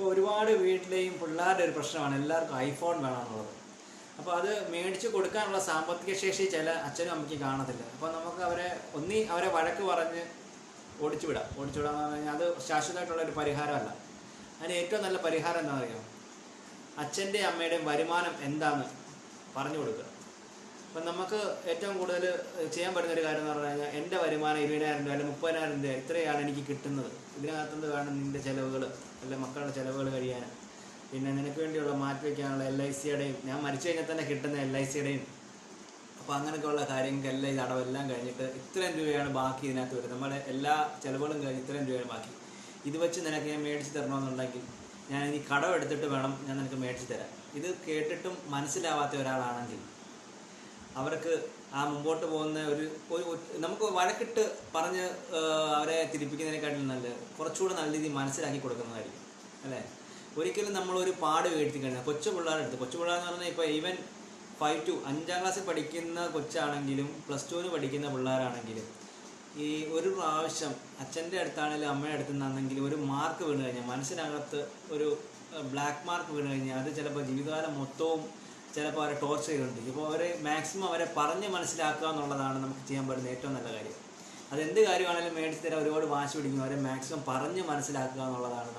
ഇപ്പോൾ ഒരുപാട് വീട്ടിലെയും പിള്ളേരുടെ ഒരു പ്രശ്നമാണ് എല്ലാവർക്കും ഐഫോൺ വേണമെന്നുള്ളത്. അപ്പോൾ അത് മേടിച്ച് കൊടുക്കാനുള്ള സാമ്പത്തിക ശേഷി ചില അച്ഛനും അമ്മയ്ക്ക് കാണത്തില്ല. അപ്പോൾ നമുക്ക് അവരെ വഴക്ക് പറഞ്ഞ് ഓടിച്ചുവിടാന്ന് പറഞ്ഞു കഴിഞ്ഞാൽ അത് ശാശ്വതമായിട്ടുള്ളൊരു പരിഹാരമല്ല. അതിന് ഏറ്റവും നല്ല പരിഹാരം എന്താണെന്ന് അറിയാം? അച്ഛൻ്റെയും അമ്മയുടെയും വരുമാനം എന്താണെന്ന് പറഞ്ഞു കൊടുക്കുക. അപ്പം നമുക്ക് ഏറ്റവും കൂടുതൽ ചെയ്യാൻ പറ്റുന്നൊരു കാര്യം എന്ന് പറഞ്ഞു കഴിഞ്ഞാൽ എൻ്റെ വരുമാനം 20,000 രൂപ അല്ലെങ്കിൽ 30,000 രൂപ ഇത്രയാണ് എനിക്ക് കിട്ടുന്നത്, ഇതിനകത്തുനിന്ന് വേണം നിൻ്റെ ചിലവുകൾ അല്ലെങ്കിൽ മക്കളുടെ ചിലവുകൾ കഴിയാൻ, പിന്നെ നിനക്ക് വേണ്ടിയുള്ള മാറ്റി വയ്ക്കാനുള്ള LICയുടെയും ഞാൻ മരിച്ചു കഴിഞ്ഞാൽ തന്നെ കിട്ടുന്ന LICയുടെയും അപ്പോൾ അങ്ങനെയൊക്കെയുള്ള കാര്യങ്ങൾക്ക് ഇത് അടവെല്ലാം കഴിഞ്ഞിട്ട് ഇത്രയും രൂപയാണ് ബാക്കി ഇതിനകത്ത് വരുന്നത്. നമ്മുടെ എല്ലാ ചിലവുകളും കഴിഞ്ഞ് ഇത്രയും രൂപയാണ് ബാക്കി. ഇത് വെച്ച് നിനക്ക് ഞാൻ മേടിച്ച് തരണമെന്നുണ്ടെങ്കിൽ ഞാൻ ഇനി കടമെടുത്തിട്ട് വേണം ഞാൻ നിനക്ക് മേടിച്ച് തരാം. ഇത് കേട്ടിട്ടും മനസ്സിലാവാത്ത ഒരാളാണെങ്കിൽ അവർക്ക് ആ മുമ്പോട്ട് പോകുന്ന ഒരു നമുക്ക് വഴക്കിട്ട് പറഞ്ഞ് അവരെ തിരിപ്പിക്കുന്നതിനെക്കാട്ടിലും നല്ലത് കുറച്ചുകൂടെ നല്ല രീതിയിൽ മനസ്സിലാക്കി കൊടുക്കുന്നതായിരിക്കും, അല്ലേ? ഒരിക്കലും നമ്മളൊരു പാട് വീഴ്ത്തി കഴിഞ്ഞാൽ കൊച്ചു പിള്ളേരെന്ന് പറഞ്ഞാൽ ഇപ്പോൾ ഈവൻ 5 to 5ാം ക്ലാസ്സിൽ പഠിക്കുന്ന കൊച്ചാണെങ്കിലും +2 പഠിക്കുന്ന പിള്ളേരാണെങ്കിലും ഈ ഒരു പ്രാവശ്യം അച്ഛൻ്റെ അടുത്താണെങ്കിലും അമ്മയുടെ അടുത്ത് നിന്നാണെങ്കിലും ഒരു മാർക്ക് വീണ് കഴിഞ്ഞാൽ മനസ്സിനകത്ത് ഒരു ബ്ലാക്ക് മാർക്ക് വീണ് കഴിഞ്ഞാൽ അത് ചിലപ്പോൾ ജീവിതകാലം മൊത്തവും ചിലപ്പോൾ അവരെ ടോർച്ചർ ചെയ്തുകൊണ്ട് ഇപ്പോൾ മാക്സിമം അവരെ പറഞ്ഞ് മനസ്സിലാക്കുക എന്നുള്ളതാണ് നമുക്ക് ചെയ്യാൻ പറ്റുന്ന ഏറ്റവും നല്ല കാര്യം. അതെന്ത് കാര്യമാണെങ്കിലും മേടിച്ച് തരാൻ ഒരുപാട് വാശി പിടിക്കും, അവരെ മാക്സിമം പറഞ്ഞ് മനസ്സിലാക്കുക എന്നുള്ളതാണ്